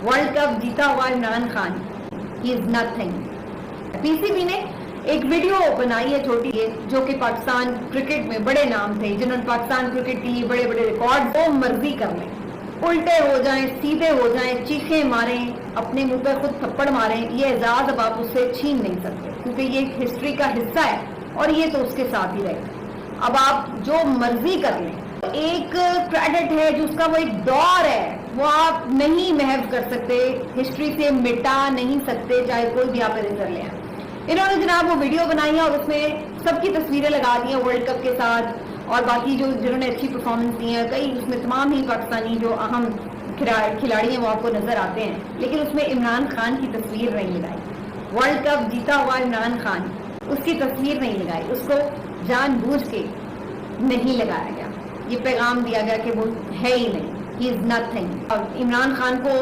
World cup जीता हुआ Imran Khan, he is nothing. PCB ने एक वीडियो बनाई है छोटी है, जो कि पाकिस्तान क्रिकेट में बड़े नाम थे, जिन्होंने पाकिस्तान क्रिकेट के लिए बड़े बड़े रिकॉर्ड, वो मर्जी कर लें, उल्टे हो जाएं, सीधे हो जाएं, चीखें मारें, अपने मुंह पर खुद थप्पड़ मारें, ये एजाज अब आप उससे छीन नहीं सकते, क्योंकि ये हिस्ट्री का हिस्सा है और ये तो उसके साथ ही रहेगा। अब आप जो मर्जी कर लें, एक क्रेडिट है जो उसका वो एक दौर है, वो आप नहीं महव कर सकते, हिस्ट्री से मिटा नहीं सकते, चाहे कोई भी आप इरेजर ले आए। इन्होंने जनाब वो वीडियो बनाई है और उसमें सबकी तस्वीरें लगा दी हैं वर्ल्ड कप के साथ, और बाकी जो जिन्होंने अच्छी परफॉर्मेंस दी है, कई उसमें तमाम ही पाकिस्तानी जो अहम खिलाड़ी हैं वो आपको नजर आते हैं, लेकिन उसमें इमरान खान की तस्वीर नहीं लगाई। वर्ल्ड कप जीता हुआ इमरान खान, उसकी तस्वीर नहीं लगाई, उसको जानबूझ के नहीं लगाया गया। ये पैगाम दिया गया कि वो है ही नहीं, ही इज नथिंग। और इमरान खान को